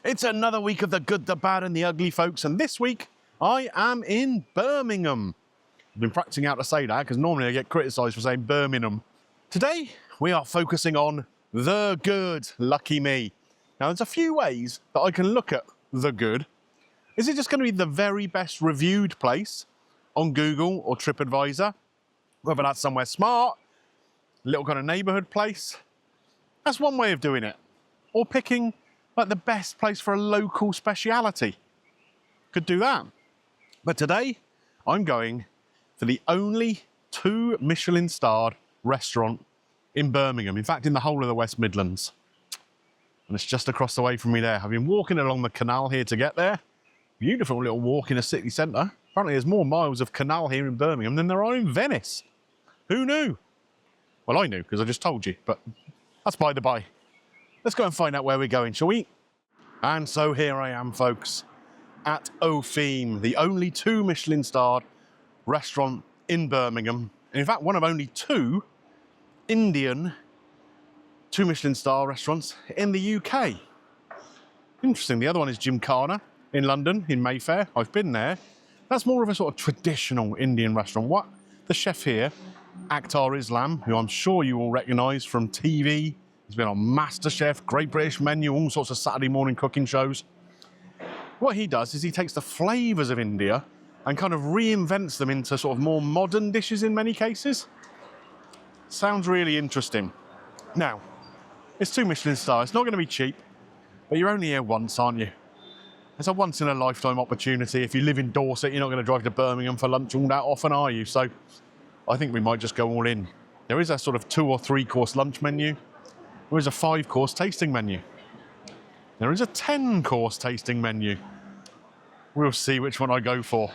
It's another week of the good, the bad and the ugly, folks, and this week I am in Birmingham. I've been practicing how to say that because normally I get criticised for saying Birmingham. Today we are focusing on the good, lucky me. Now there's a few ways that I can look at the good. Is it just going to be the very best reviewed place on Google or TripAdvisor? Whether that's somewhere smart, a little kind of neighbourhood place. That's one way of doing it. Or picking like the best place for a local speciality. Could do that. But today, I'm going for the only 2 Michelin starred restaurant in Birmingham. In fact, in the whole of the West Midlands. And it's just across the way from me there. I've been walking along the canal here to get there. Beautiful little walk in a city centre. Apparently there's more miles of canal here in Birmingham than there are in Venice. Who knew? Well, I knew because I just told you, but that's by the by. Let's go and find out where we're going, shall we? And so here I am, folks, at Opheem, the only 2 Michelin starred restaurant in Birmingham. And in fact, one of only 2 Indian 2 Michelin star restaurants in the UK. Interesting, the other one is Gymkhana in London, in Mayfair. I've been there. That's more of a sort of traditional Indian restaurant. What the chef here, Aktar Islam, who I'm sure you all recognise from TV. He's been on MasterChef, Great British Menu, all sorts of Saturday morning cooking shows. What he does is he takes the flavours of India and kind of reinvents them into sort of more modern dishes in many cases. Sounds really interesting. Now, it's 2 Michelin stars. It's not going to be cheap, but you're only here once, aren't you? It's a once-in-a-lifetime opportunity. If you live in Dorset, you're not going to drive to Birmingham for lunch all that often, are you? So I think we might just go all in. There is a sort of 2 or 3 course lunch menu. There is a 5-course tasting menu. There is a 10-course tasting menu. We'll see which one I go for.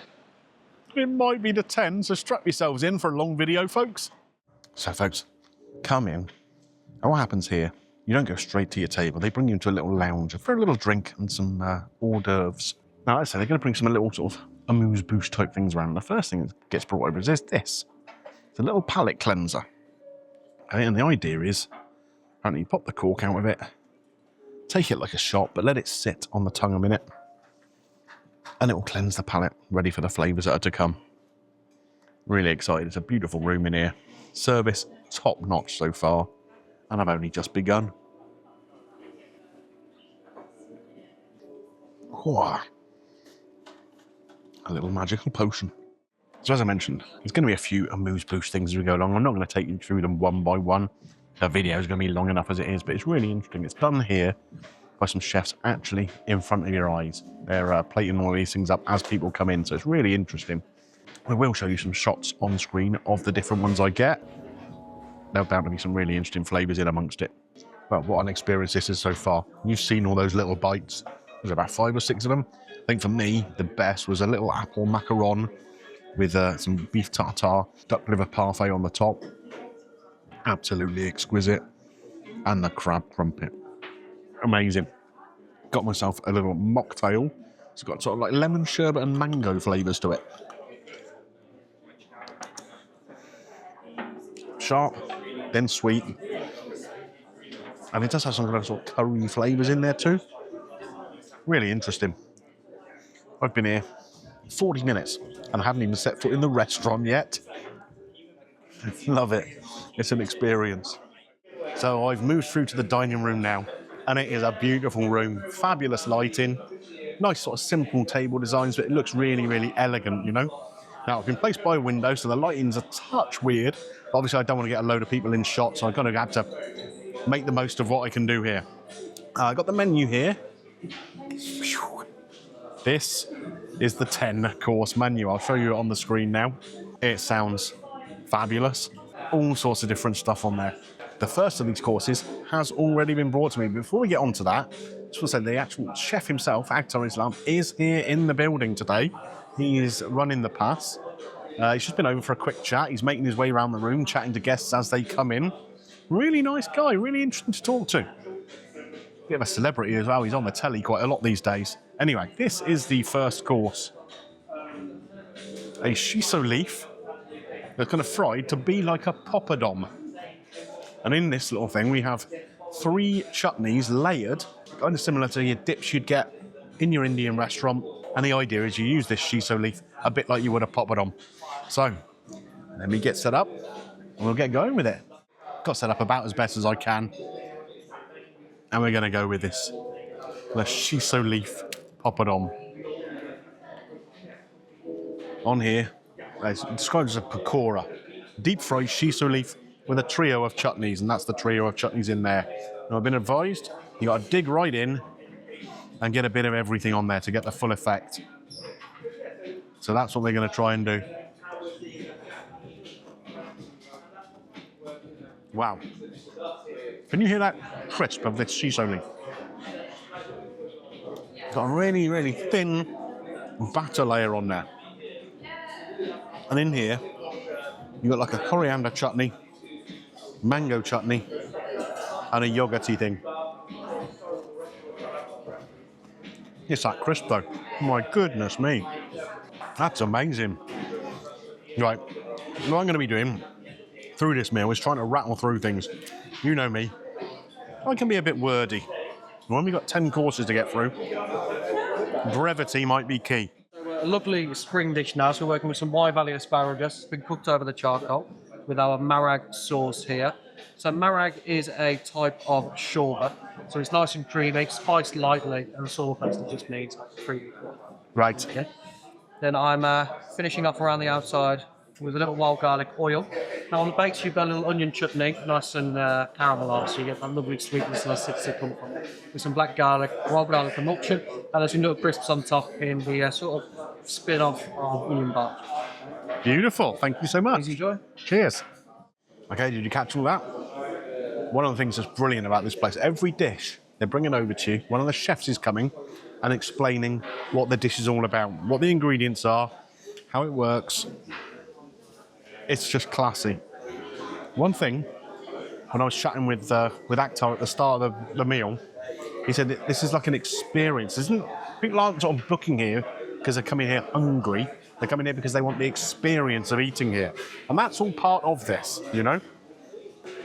It might be the 10, so strap yourselves in for a long video, folks. So, folks, come in. And what happens here, you don't go straight to your table. They bring you into a little lounge for a little drink and some hors d'oeuvres. Now, let's say they're going to bring some little sort of amuse-bouche type things around. The first thing that gets brought over is this. It's a little palate cleanser. And the idea is, apparently you pop the cork out of it, take it like a shot, but let it sit on the tongue a minute. And it will cleanse the palate, ready for the flavours that are to come. Really excited. It's a beautiful room in here. Service, top notch so far. And I've only just begun. Oh, a little magical potion. So as I mentioned, there's going to be a few amuse-bouche things as we go along. I'm not going to take you through them one by one. The video is going to be long enough as it is, but it's really interesting. It's done here by some chefs actually in front of your eyes. They're plating all these things up as people come in, so it's really interesting. I will show you some shots on screen of the different ones I get. There'll bound to be some really interesting flavours in amongst it. Well, what an experience this is so far. You've seen all those little bites. There's about 5 or 6 of them. I think for me, the best was a little apple macaron with some beef tartare, duck liver parfait on the top. Absolutely exquisite. And the crab crumpet. Amazing. Got myself a little mocktail. It's got sort of like lemon sherbet and mango flavours to it. Sharp, then sweet. And it does have some kind of sort of curry flavours in there too. Really interesting. I've been here 40 minutes and I haven't even set foot in the restaurant yet. Love it. It's an experience. So I've moved through to the dining room now, and it is a beautiful room. Fabulous lighting. Nice sort of simple table designs, but it looks really, really elegant, you know? Now, I've been placed by a window, so the lighting's a touch weird. But obviously, I don't want to get a load of people in shot, so I've got to have to make the most of what I can do here. I've got the menu here. This is the 10-course menu. I'll show you it on the screen now. It sounds fabulous. All sorts of different stuff on there. The first of these courses has already been brought to me. Before we get on to that, I just want to say the actual chef himself, Aktar Islam, is here in the building today. He's running the pass. He's just been over for a quick chat. He's making his way around the room, chatting to guests as they come in. Really nice guy, really interesting to talk to. Bit of a celebrity as well. He's on the telly quite a lot these days. Anyway, this is the first course. A shiso leaf that's kind of fried to be like a poppadom. And in this little thing, we have 3 chutneys layered kind of similar to your dips you'd get in your Indian restaurant. And the idea is you use this shiso leaf a bit like you would a poppadom. So let me get set up and we'll get going with it. Got set up about as best as I can. And we're going to go with this, the shiso leaf poppadom. On here, it's described as a pakora. Deep fried shiso leaf with a trio of chutneys, and that's the trio of chutneys in there. Now, I've been advised you got to dig right in and get a bit of everything on there to get the full effect. So that's what we're going to try and do. Wow. Can you hear that crisp of this shiso leaf? Got a really, really thin batter layer on there. And in here, you've got like a coriander chutney, mango chutney, and a yogurty thing. It's that crisp though. My goodness me. That's amazing. Right, what I'm going to be doing through this meal is trying to rattle through things. You know me. I can be a bit wordy. When we've got 10 courses to get through, brevity might be key. A lovely spring dish now, so we're working with some Wye Valley asparagus. It's been cooked over the charcoal with our marag sauce here. So marag is a type of shorba, so it's nice and creamy, spiced lightly, and the sauce that just needs 3. Right. Okay. Then I'm finishing off around the outside with a little wild garlic oil. Now on the base you've got a little onion chutney, nice and caramelised, so you get that lovely sweetness and acidity come from it. With some black garlic, wild garlic emulsion, and there's some little crisps on top in the sort of spin-off of onion bark. Beautiful, thank you so much. Please enjoy. Cheers. Okay, did you catch all that? One of the things that's brilliant about this place, every dish they're bringing over to you, one of the chefs is coming and explaining what the dish is all about, what the ingredients are, how it works. It's just classy. One thing, when I was chatting with Aktar at the start of the meal, he said that this is like an experience, isn't it? People aren't sort of booking here because they're coming here hungry. They're coming here because they want the experience of eating here. And that's all part of this, you know?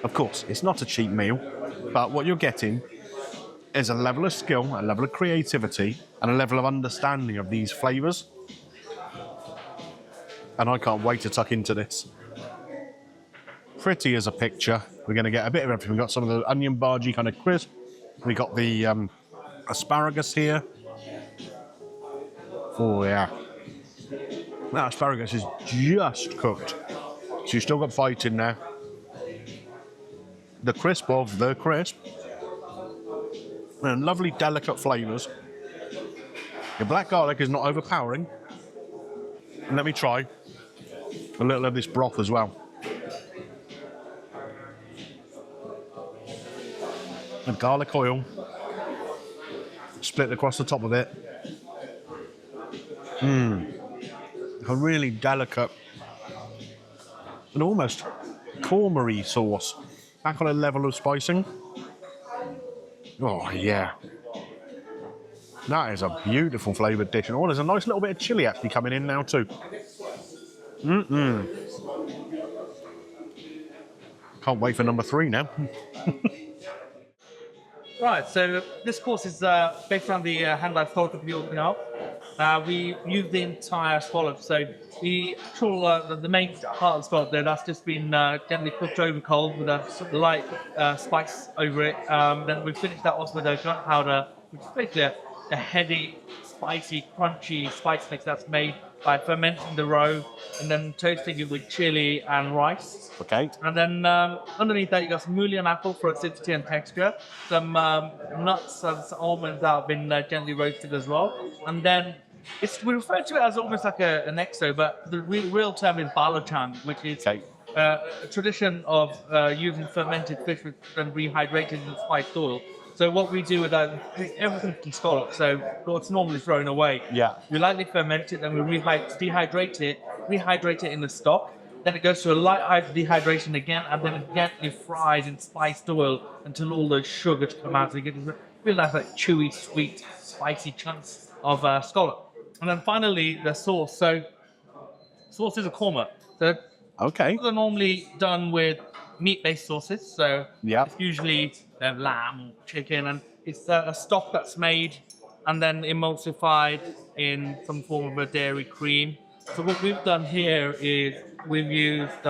Of course, it's not a cheap meal, but what you're getting is a level of skill, a level of creativity, and a level of understanding of these flavours. And I can't wait to tuck into this. Pretty as a picture. We're going to get a bit of everything. We've got some of the onion bhaji kind of crisp. We got the asparagus here. Oh yeah. That asparagus is just cooked. So you've still got fight in there. The crisp of the crisp. And lovely delicate flavours. Your black garlic is not overpowering. And let me try a little of this broth as well. And garlic oil split across the top of it. A really delicate and almost cormery sauce. Back on a level of spicing. Oh yeah. That is a beautiful flavoured dish. And oh, there's a nice little bit of chilli actually coming in now too. Can't wait for number 3 now. Right, so this course is based around the hand-dyed scallop of the Orkney. We use the entire scallop, so the actual, the main part of the scallop there, that's just been gently cooked over cold with a sort of light spice over it. Then we finish that off with a gunpowder, which is basically a heady, spicy, crunchy spice mix that's made by fermenting the roe and then toasting it with chili and rice. Okay. And then underneath that, you got some mullion apple for acidity and texture, some nuts and some almonds that have been gently roasted as well. And then we refer to it as almost like an exo, but the real term is balochan, which is a tradition of using fermented fish and rehydrated in spiced oil. So what we do with that, everything from scallop, so what's normally thrown away. Yeah. We lightly ferment it, then we dehydrate it in the stock. Then it goes to a light dehydration again, and then it gently fries in spiced oil until all those sugars come out. So you get this really nice, like chewy, sweet, spicy chunks of scallop. And then finally, the sauce. So sauce is a korma. So they're normally done with meat-based sauces. So it's usually lamb, chicken, and It's a stock that's made and then emulsified in some form of a dairy cream. So what we've done here is we've used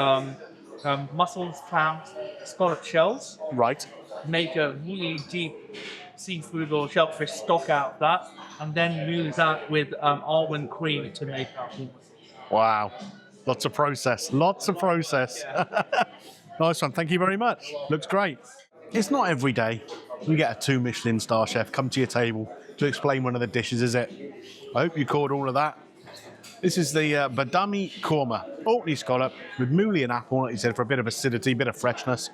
mussels, clams, scallop shells, Right. make a really deep seafood or shellfish stock out of that, and then use that with almond cream to make our hummus. Wow. Lots of process. Lots of process. Nice one. Thank you very much. Looks great. It's not every day you get a 2 Michelin star chef come to your table to explain one of the dishes, is it? I hope you caught all of that. This is the badami korma, Orkney scallop with mouli and apple, like you said, for a bit of acidity, bit of freshness,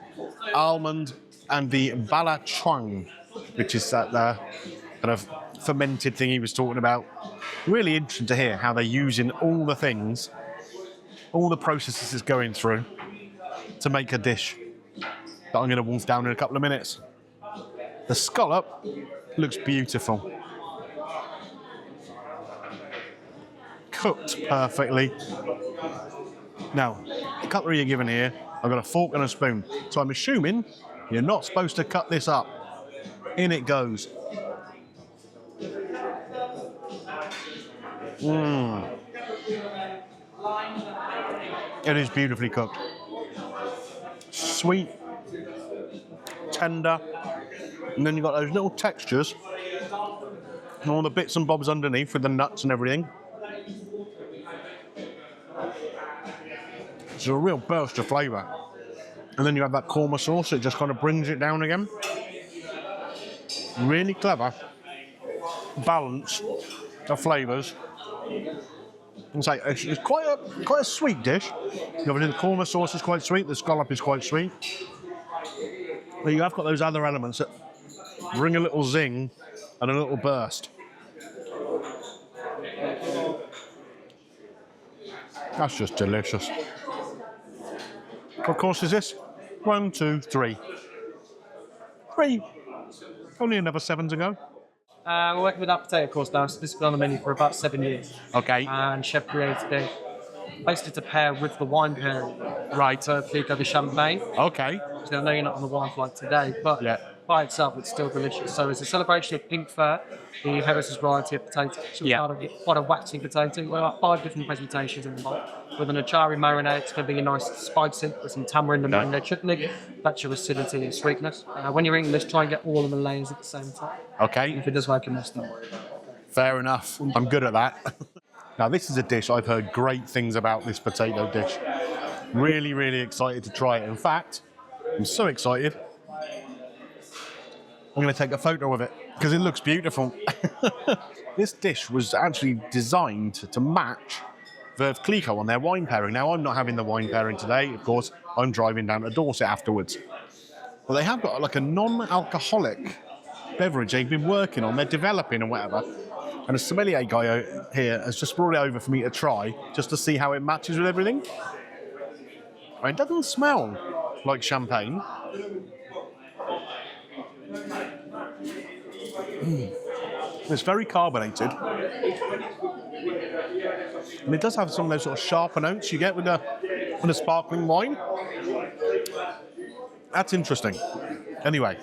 almond, and the bala chuang, which is that kind of fermented thing he was talking about. Really interesting to hear how they're using all the things, all the processes it's going through to make a dish that I'm going to wolf down in a couple of minutes. The scallop looks beautiful. Cooked perfectly. Now, the cutlery you're given here, I've got a fork and a spoon. So I'm assuming you're not supposed to cut this up. In it goes. It is beautifully cooked. Sweet, tender, and then you've got those little textures and all the bits and bobs underneath with the nuts and everything. It's a real burst of flavour. And then you have that korma sauce, it just kind of brings it down again. Really clever balance of flavours. And say it's quite a sweet dish. Obviously the korma sauce is quite sweet, the scallop is quite sweet. But you have got those other elements that bring a little zing and a little burst. That's just delicious. What course is this? 1, 2, 3. 3. Only another 7 to go. We're working with that potato course now, so this has been on the menu for about 7 years. Okay. And chef created it basically to pair with the wine pairing. Right. So Pico de Champagne. Okay. So I know you're not on the wine flight today, but Yeah. by itself it's still delicious. So it's a celebration of pink fir, the heritage variety of potato. So Yeah. quite a waxy potato. We've got 5 different presentations in the bowl. With an achari marinade, it's going to be a nice spicy with some tamarind and mango chutney. That's your acidity and sweetness. When you're eating this, try and get all of the layers at the same time. Okay. If it does make a mess, don't worry about it. Fair enough. I'm good at that. Now, this is a dish I've heard great things about, this potato dish. Really, really excited to try it. In fact, I'm so excited, I'm going to take a photo of it because it looks beautiful. This dish was actually designed to match Veuve Clicquot on their wine pairing. Now, I'm not having the wine pairing today. Of course, I'm driving down to Dorset afterwards. But they have got like a non-alcoholic beverage they've been working on, they're developing and whatever. And a sommelier guy here has just brought it over for me to try, just to see how it matches with everything. I mean, it doesn't smell like champagne. It's very carbonated. And it does have some of those sort of sharper notes you get with a sparkling wine. That's interesting. Anyway,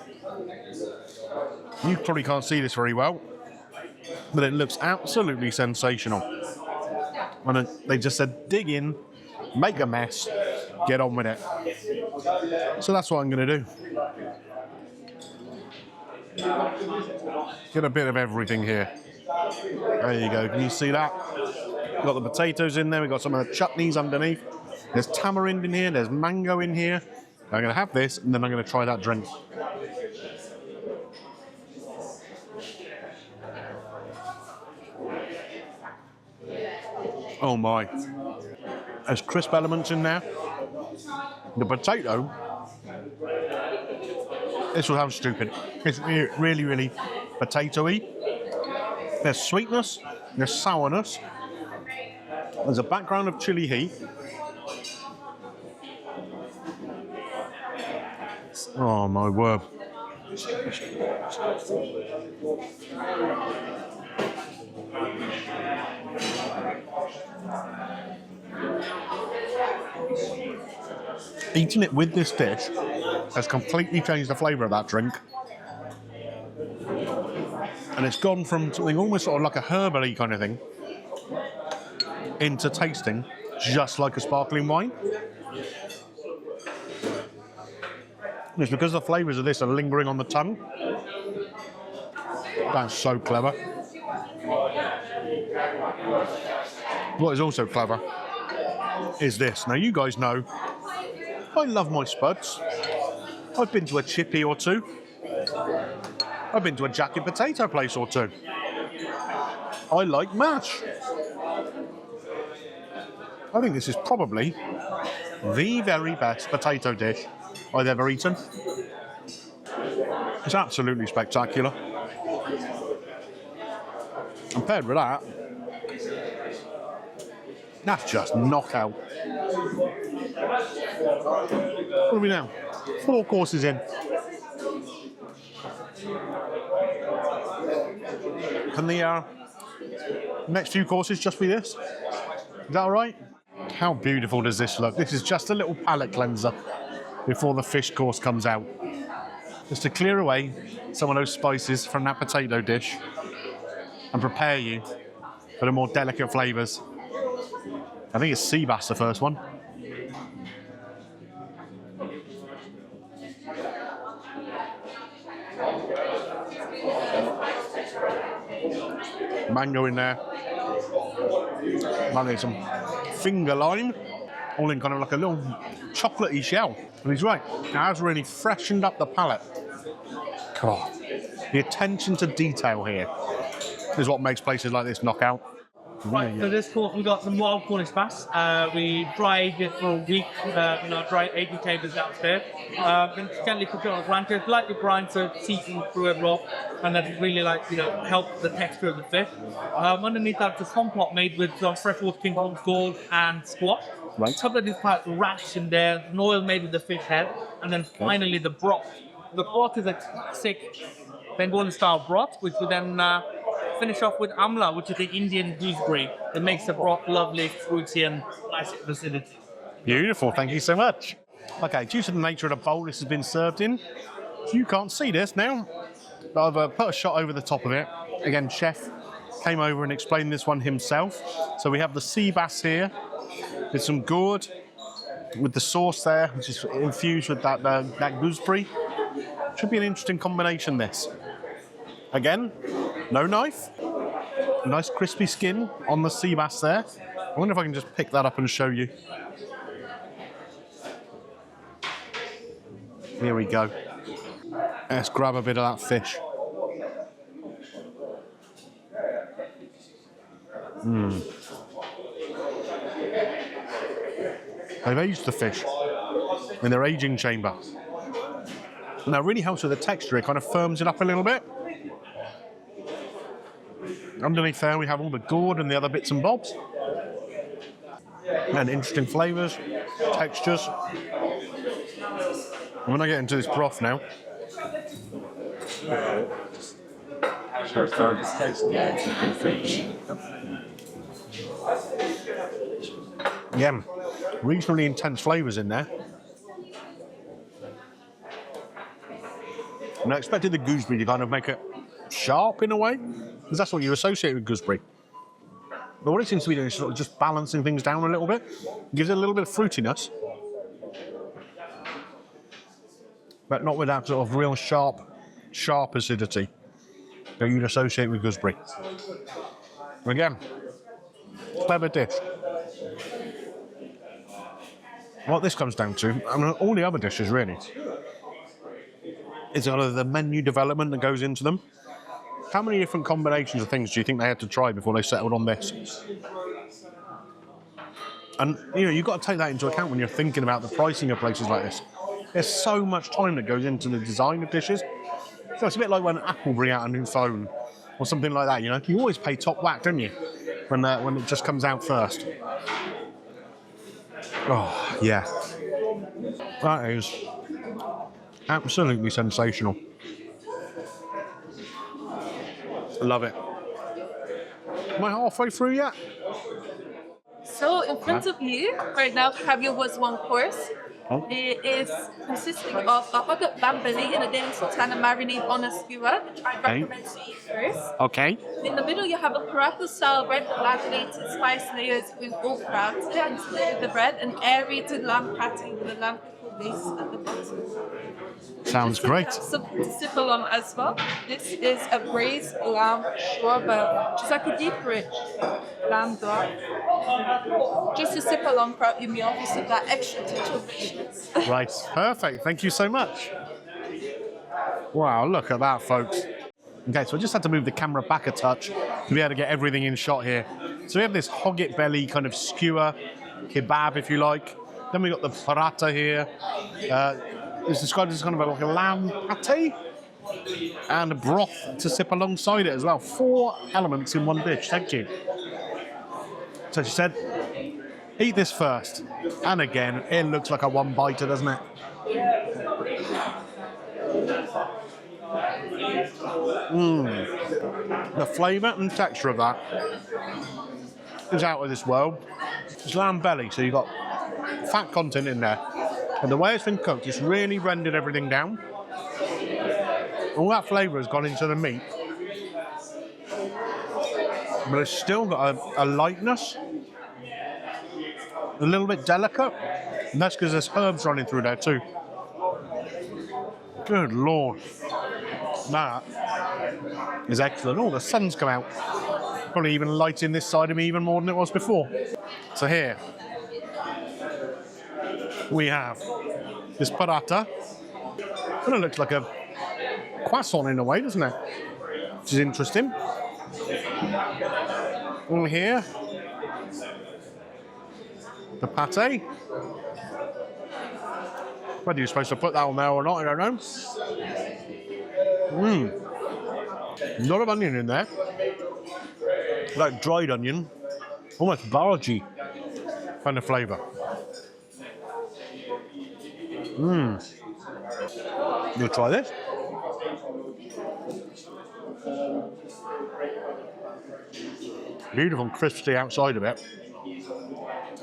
you probably can't see this very well, but it looks absolutely sensational. And they just said, dig in, make a mess, get on with it. So that's what I'm going to do. Get a bit of everything here. There you go. Can you see that? We've got the potatoes in there. We've got some of the chutneys underneath. There's tamarind in here. There's mango in here. I'm going to have this, and then I'm going to try that drink. Oh my. There's crisp elements in there. The potato, this will sound stupid. It's really, really potatoey. There's sweetness, there's sourness. There's a background of chili heat. Oh my word. Eating it with this dish has completely changed the flavour of that drink. And it's gone from something almost sort of like a herbally kind of thing into tasting just like a sparkling wine. And it's because the flavours of this are lingering on the tongue. That's so clever. What is also clever is this. Now, you guys know I love my spuds. I've been to a chippy or two. I've been to a jacket potato place or two. I like mash. I think this is probably the very best potato dish I've ever eaten. It's absolutely spectacular. And paired with that, that's just knockout. What are we now? 4 courses in. Can the next few courses just be this? Is that all right? How beautiful does this look? This is just a little palate cleanser before the fish course comes out. Just to clear away some of those spices from that potato dish and prepare you for the more delicate flavours. I think it's sea bass, the first one. Mango in there. Maybe some finger lime, all in kind of like a little chocolatey shell. And he's right, it has really freshened up the palate. God, the attention to detail here is what makes places like this knock out. Right, for this course we've got some wild Cornish bass. We dry age it for a week in our dry aging chambers downstairs. Then gently cook it on a planter, lightly brine so it seasons through it raw, and that really help the texture of the fish. Underneath that, the compote made with some freshwater king kong gold and squash. Right. Top of this part, rash in there, an oil made with the fish head, and then finally the broth. The broth is a classic Bengali style broth, which we then finish off with amla, which is the Indian gooseberry. It makes the broth lovely, fruity, and nice acidity. Beautiful, thank you so much. Okay, due to the nature of the bowl this has been served in, you can't see this now, but I've put a shot over the top of it. Again, chef came over and explained this one himself. So we have the sea bass here with some gourd, with the sauce there, which is infused with that gooseberry. Should be an interesting combination, this. Again, no knife. Nice crispy skin on the sea bass there. I wonder if I can just pick that up and show you. Here we go. Let's grab a bit of that fish. They've aged the fish in their aging chamber. And that really helps with the texture. It kind of firms it up a little bit. Underneath there we have all the gourd and the other bits and bobs. And interesting flavours, textures. And when I get into this broth now, yeah, reasonably intense flavours in there. And I expected the gooseberry to kind of make it sharp in a way, because that's what you associate with gooseberry. But what it seems to be doing is sort of just balancing things down a little bit. Gives it a little bit of fruitiness, but not with that sort of real sharp acidity that you'd associate with gooseberry. Again, clever dish. What this comes down to, I mean, all the other dishes really, is kind of the menu development that goes into them. How many different combinations of things do you think they had to try before they settled on this? And you've got to take that into account when you're thinking about the pricing of places like this. There's so much time that goes into the design of dishes. So it's a bit like when Apple bring out a new phone or something like that. You always pay top whack, don't you, when it just comes out first. Oh yeah, that is absolutely sensational. Love it. Am I halfway through yet? So in front of you right now, have your was one course. Oh. It is consisting of a hot lamb belly in a daily sultana marinade on a skewer, which I recommend to eat first. Okay. In the middle, you have a paratha style bread with laminated spice layers with okra, and with the bread, and aerated lamb patty with a lamb pickle base at the bottom. Sounds great. Something to sip along as well. This is a braised lamb shorba, which is like a deep rich lamb broth. Just to sip along throughout your meal, just with that extra touch of richness. Right, perfect. Thank you so much. Wow, look at that, folks. Okay, so I just had to move the camera back a touch to be able to get everything in shot here. So we have this hogget belly kind of skewer, kebab if you like. Then we got the paratha here. It's described as kind of like a lamb pate and a broth to sip alongside it as well. 4 elements in one dish. Thank you. So she said, eat this first. And again, it looks like a one-biter, doesn't it? The flavour and texture of that is out of this world. It's lamb belly, so you've got fat content in there. And the way it's been cooked, it's really rendered everything down. All that flavour has gone into the meat. But it's still got a lightness. A little bit delicate. And that's because there's herbs running through there too. Good Lord. That is excellent. Oh, the sun's come out. Probably even lighting this side of me even more than it was before. So here we have this paratha. Kind of looks like a croissant in a way, doesn't it? Which is interesting. And here, the pate. Whether you're supposed to put that on there or not, I don't know. A lot of onion in there. Like dried onion. Almost bargee kind of flavour. You'll try this. Beautiful and crispy outside of it.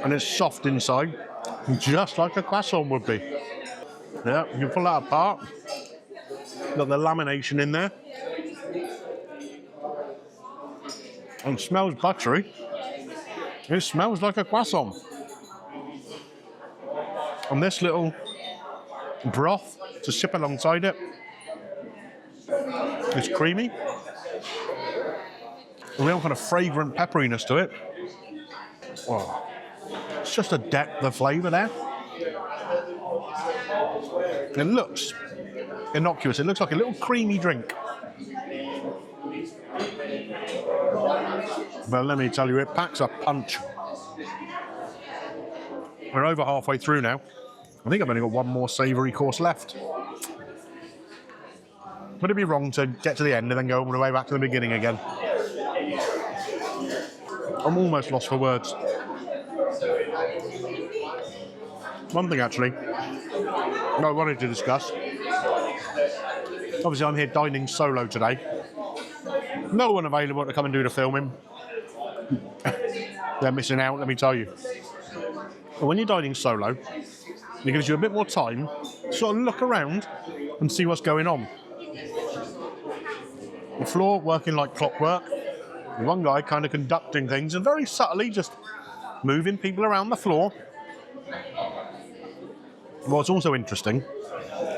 And it's soft inside, just like a croissant would be. Yeah, you can pull that apart. Got the lamination in there. And it smells buttery. It smells like a croissant. And this little broth to sip alongside it. It's creamy. A real kind of fragrant pepperiness to it. Oh, it's just a depth of flavour there. It looks innocuous. It looks like a little creamy drink. But let me tell you, it packs a punch. We're over halfway through now. I think I've only got one more savoury course left. Would it be wrong to get to the end and then go all the way back to the beginning again? I'm almost lost for words. One thing actually, I wanted to discuss. Obviously I'm here dining solo today. No one available to come and do the filming. They're missing out, let me tell you. But when you're dining solo, it gives you a bit more time to sort of look around and see what's going on. The floor working like clockwork. One guy kind of conducting things and very subtly just moving people around the floor. What's also interesting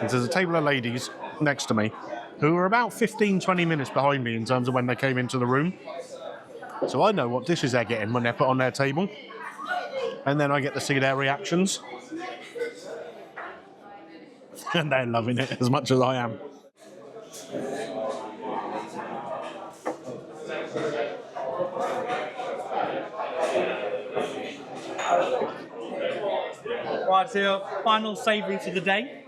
is there's a table of ladies next to me who are about 15-20 minutes behind me in terms of when they came into the room. So I know what dishes they're getting when they're put on their table. And then I get to see their reactions. And they're loving it as much as I am. Right, so final savoury for the day.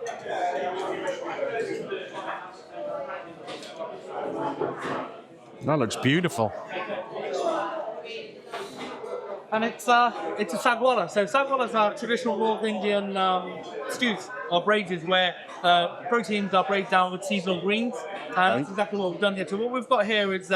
That looks beautiful. And it's a sagwala. So sagwalas are traditional North Indian stews or braises where proteins are braised down with seasonal greens. And that's exactly what we've done here. So what we've got here is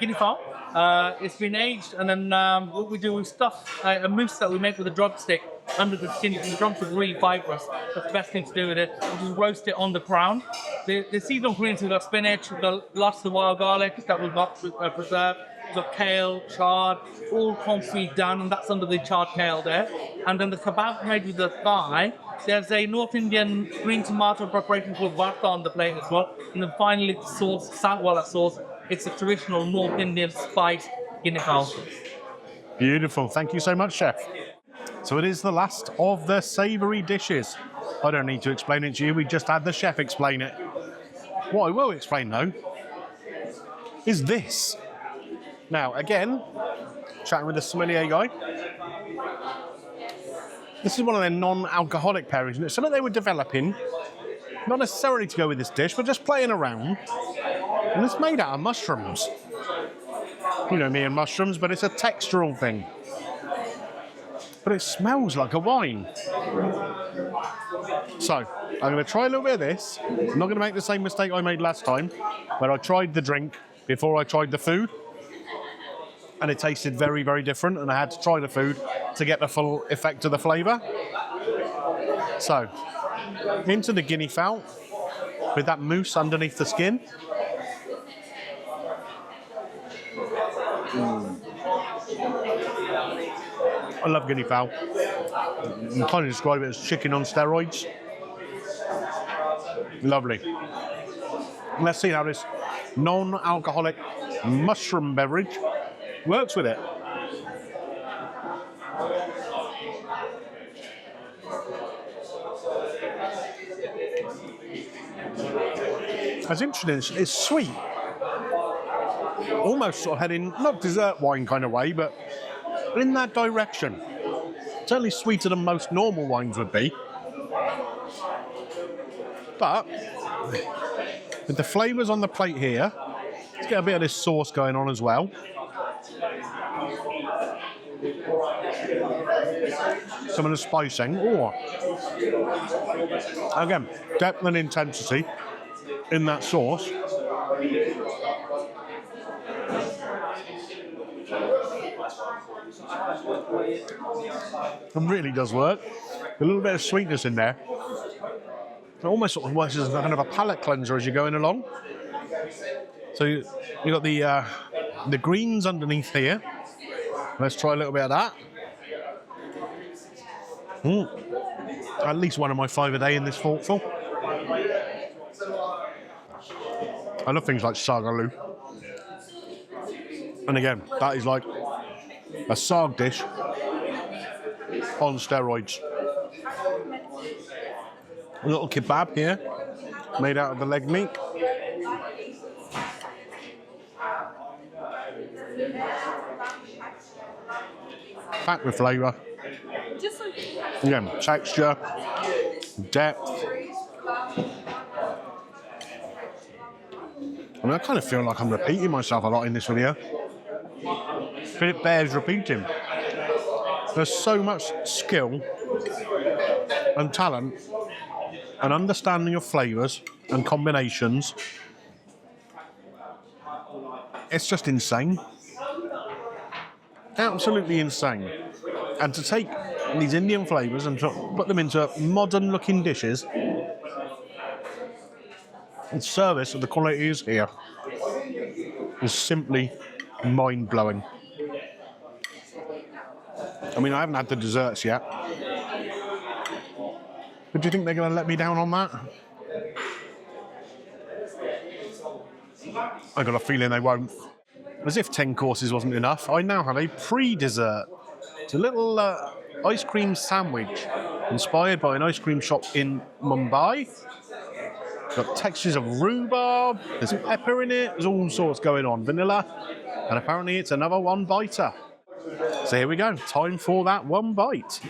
Guinea fowl. It's been aged, and then what we do, we stuff a mousse that we make with a drumstick under the skin. The drumstick is really fibrous. That's the best thing to do with it. We just roast it on the crown. The seasonal greens, we've got spinach, we've got lots of wild garlic that we've got preserved. We've got kale, chard, all confit down, and that's under the charred kale there. And then the kebab made with the thigh. There's a North Indian green tomato preparation called paratha on the plate as well. And then finally the sauce, saltwater sauce. It's a traditional North Indian spiced Guinea fowl. Beautiful. Thank you so much, Chef. So it is the last of the savoury dishes. I don't need to explain it to you. We just had the chef explain it. What I will explain, though, is this. Now, again, chatting with the sommelier guy, this is one of their non-alcoholic pairings, and it's something they were developing, not necessarily to go with this dish, but just playing around. And it's made out of mushrooms. You know me and mushrooms, but it's a textural thing. But it smells like a wine. So, I'm going to try a little bit of this. I'm not going to make the same mistake I made last time, where I tried the drink before I tried the food. And it tasted very, very different, and I had to try the food to get the full effect of the flavour. So, into the Guinea fowl, with that mousse underneath the skin. I love Guinea fowl. I'm trying to describe it as chicken on steroids. Lovely. Let's see how this non-alcoholic mushroom beverage works with it. It's interesting, it's sweet. Almost sort of heading, not dessert wine kind of way, but in that direction. Certainly sweeter than most normal wines would be. But with the flavours on the plate here, let's get a bit of this sauce going on as well. Some of the spicing. Oh. Again, depth and intensity in that sauce. It really does work. A little bit of sweetness in there. It almost sort of works as kind of a palate cleanser as you're going along. So you got the greens underneath here. Let's try a little bit of that. At least one of my 5 a day in this forkful. I love things like sagaloo. And again, that is like a sarg dish on steroids. A little kebab here, made out of the leg meat. Packed with flavour. Again, texture, depth. I mean, I kind of feel like I'm repeating myself a lot in this video. But it bears repeating. There's so much skill and talent and understanding of flavours and combinations. It's just insane. Absolutely insane. And to take these Indian flavours and to put them into modern looking dishes in service of the qualities here is simply mind-blowing. I mean, I haven't had the desserts yet. But do you think they're going to let me down on that? I got a feeling they won't. As if 10 courses wasn't enough, I now have a pre-dessert. It's a little ice cream sandwich inspired by an ice cream shop in Mumbai. Got textures of rhubarb, there's pepper in it, there's all sorts going on. Vanilla, and apparently it's another one biter. So here we go, time for that one bite.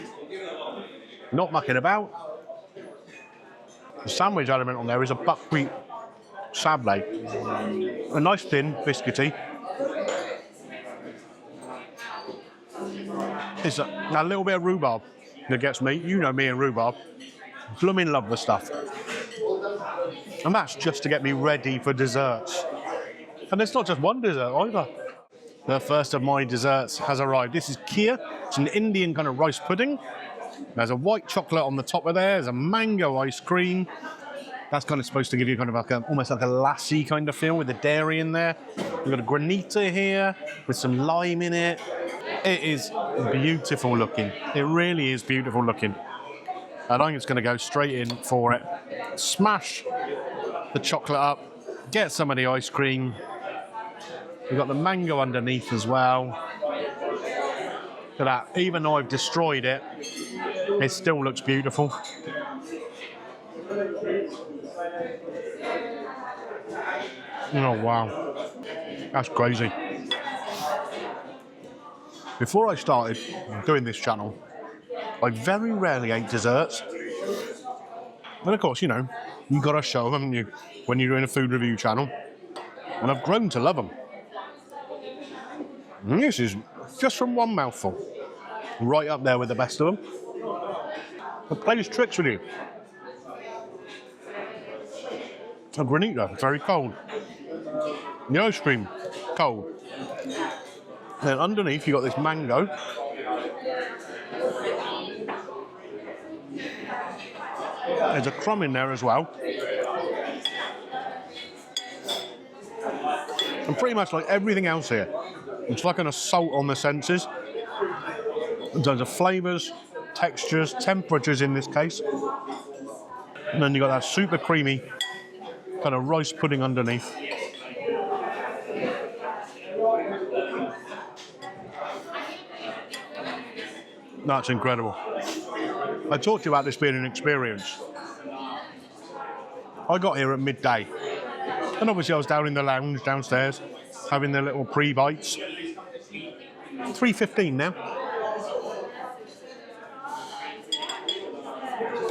Not mucking about. The sandwich element on there is a buckwheat sablé. A nice thin, biscuity. It's a little bit of rhubarb that gets me. You know me and rhubarb. Blooming love the stuff. And that's just to get me ready for desserts. And it's not just one dessert either. The first of my desserts has arrived. This is kheer. It's an Indian kind of rice pudding. There's a white chocolate on the top of there. There's a mango ice cream. That's kind of supposed to give you kind of like almost like a lassi kind of feel with the dairy in there. We've got a granita here with some lime in it. It is beautiful looking. It really is beautiful looking. And I'm just going to go straight in for it. Smash the chocolate up. Get some of the ice cream. We've got the mango underneath as well. Look at that. Even though I've destroyed it, it still looks beautiful. Oh, wow. That's crazy. Before I started doing this channel, I very rarely ate desserts. And of course, you know, you've got to show them, haven't you, when you're doing a food review channel. And I've grown to love them. And this is just from one mouthful. Right up there with the best of them. It plays tricks with you. A granita, very cold. The ice cream, cold. Then underneath you got this mango. There's a crumb in there as well. And pretty much like everything else here, it's like an assault on the senses. In terms of flavours, textures, temperatures in this case. And then you got that super creamy kind of rice pudding underneath. That's incredible. I talked to you about this being an experience. I got here at midday. And obviously I was down in the lounge downstairs, having the little pre-bites. 3:15 now.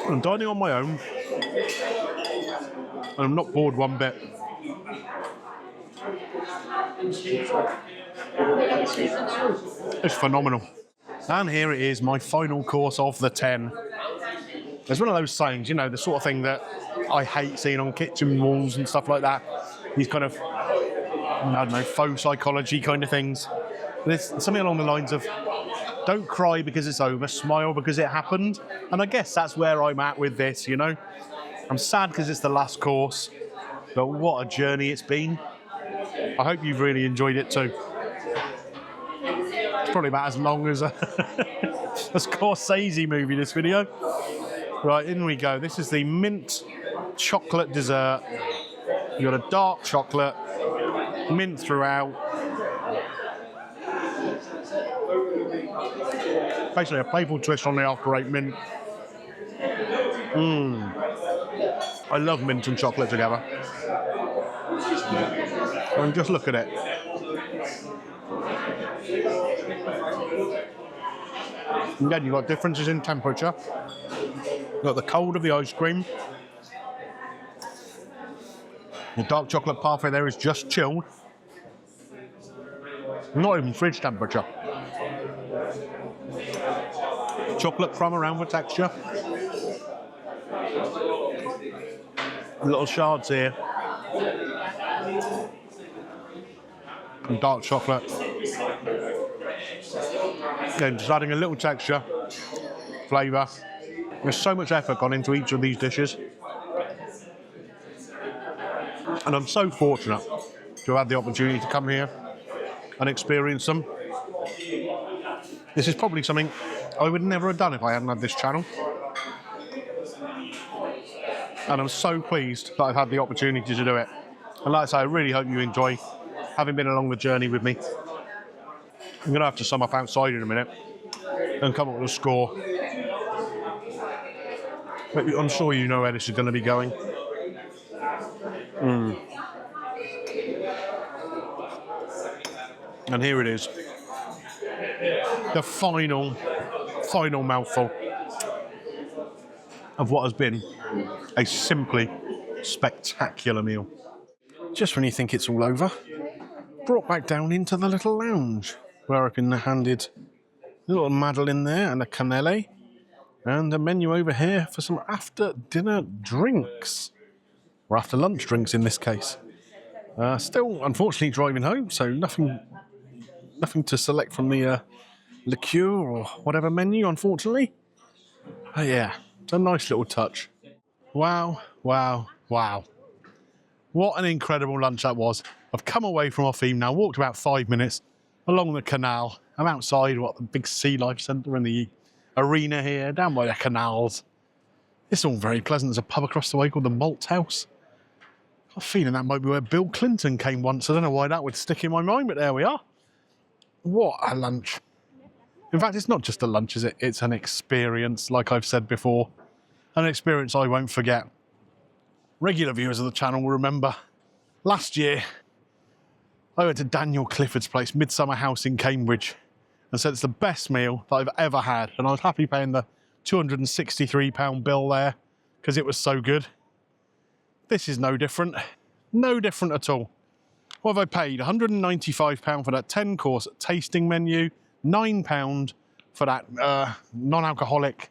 I'm dining on my own. And I'm not bored one bit. It's phenomenal. And here it is, my final course of the 10. There's one of those sayings, you know, the sort of thing that I hate seeing on kitchen walls and stuff like that. These kind of, I don't know, faux psychology kind of things. There's something along the lines of, don't cry because it's over, smile because it happened. And I guess that's where I'm at with this, you know. I'm sad because it's the last course, but what a journey it's been. I hope you've really enjoyed it too. It's probably about as long as a Scorsese movie, this video. Right, in we go. This is the mint chocolate dessert. You've got a dark chocolate, mint throughout. Basically a playful twist on the after eight mint. I love mint and chocolate together. And just look at it. Again, you've got differences in temperature. You've got the cold of the ice cream. The dark chocolate parfait there is just chilled. Not even fridge temperature. Chocolate crumb around for texture. Little shards here. And dark chocolate. Again, just adding a little texture, flavour. There's so much effort gone into each of these dishes. And I'm so fortunate to have had the opportunity to come here and experience them. This is probably something I would never have done if I hadn't had this channel. And I'm so pleased that I've had the opportunity to do it. And like I say, I really hope you enjoy having been along the journey with me. I'm going to have to sum up outside in a minute and come up with a score. But I'm sure you know where this is going to be going. And here it is. The final mouthful of what has been a simply spectacular meal. Just when you think it's all over, brought back down into the little lounge where I've been handed a little Madeleine there and a cannelle and a menu over here for some after dinner drinks, or after lunch drinks in this case. Still unfortunately driving home, so nothing Nothing to select from the liqueur or whatever menu, unfortunately. Oh yeah, it's a nice little touch. Wow, wow, wow. What an incredible lunch that was. I've come away from Opheem now, walked about 5 minutes along the canal. I'm outside, the big sea life centre and the arena here, down by the canals. It's all very pleasant. There's a pub across the way called the Malt House. I have a feeling that might be where Bill Clinton came once. I don't know why that would stick in my mind, but there we are. What a lunch. In fact, it's not just a lunch, is it? It's an experience, like I've said before. An experience I won't forget. Regular viewers of the channel will remember last year I went to Daniel Clifford's place, Midsummer House in Cambridge, and said it's the best meal that I've ever had. And I was happy paying the £263 bill there because it was so good. This is no different. No different at all. What have I paid? £195 for that 10-course tasting menu, £9 for that non-alcoholic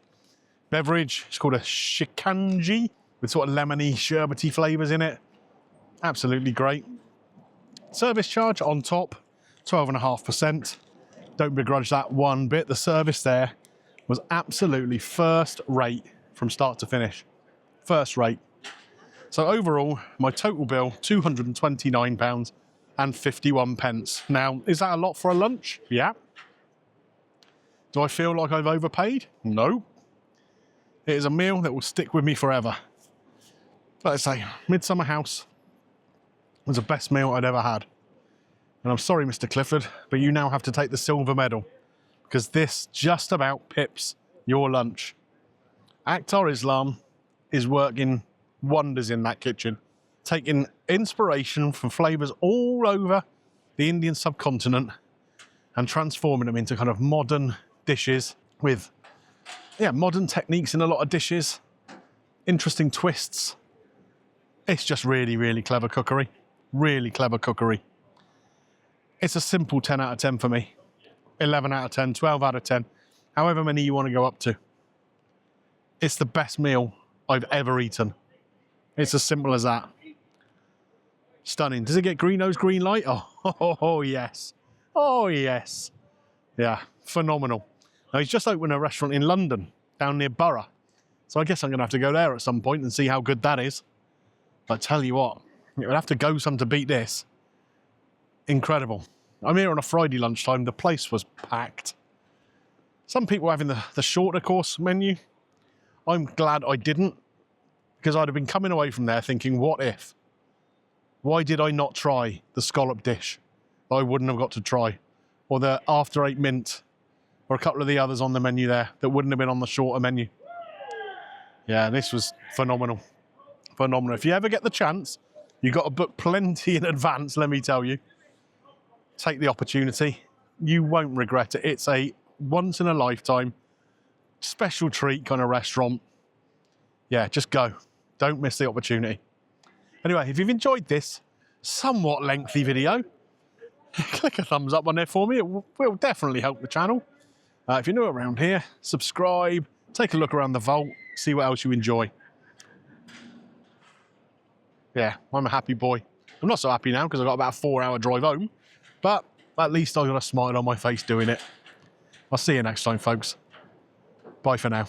beverage. It's called a shikanji with sort of lemony, sherbety flavours in it. Absolutely great. Service charge on top, 12.5%. Don't begrudge that one bit. The service there was absolutely first rate from start to finish. First rate. So overall, my total bill, £229.51. Now, is that a lot for a lunch? Yeah. Do I feel like I've overpaid? No. It is a meal that will stick with me forever. But I say, Midsummer House was the best meal I'd ever had. And I'm sorry, Mr. Clifford, but you now have to take the silver medal because this just about pips your lunch. Aktar Islam is working wonders in that kitchen, taking inspiration from flavours all over the Indian subcontinent and transforming them into kind of modern dishes with, modern techniques in a lot of dishes, interesting twists. It's just really, really clever cookery. Really clever cookery. It's a simple 10 out of 10 for me. 11 out of 10, 12 out of 10, however many you want to go up to. It's the best meal I've ever eaten. It's as simple as that. Stunning. Does it get Greeno's green light? Oh, yes. Oh, yes. Yeah, phenomenal. Now, he's just opened a restaurant in London, down near Borough. So I guess I'm going to have to go there at some point and see how good that is. But tell you what, it would have to go some to beat this. Incredible. I'm here on a Friday lunchtime. The place was packed. Some people were having the shorter course menu. I'm glad I didn't, because I'd have been coming away from there thinking, what if? Why did I not try the scallop dish that I wouldn't have got to try? Or the after 8 mint, or a couple of the others on the menu there that wouldn't have been on the shorter menu. Yeah, this was phenomenal. Phenomenal. If you ever get the chance, you've got to book plenty in advance, let me tell you. Take the opportunity. You won't regret it. It's a once-in-a-lifetime special treat kind of restaurant. Yeah, just go. Don't miss the opportunity. Anyway, if you've enjoyed this somewhat lengthy video, click a thumbs up on there for me. It will definitely help the channel. If you're new around here, subscribe, take a look around the vault, see what else you enjoy. Yeah, I'm a happy boy. I'm not so happy now because I've got about a 4-hour drive home, but at least I've got a smile on my face doing it. I'll see you next time, folks. Bye for now.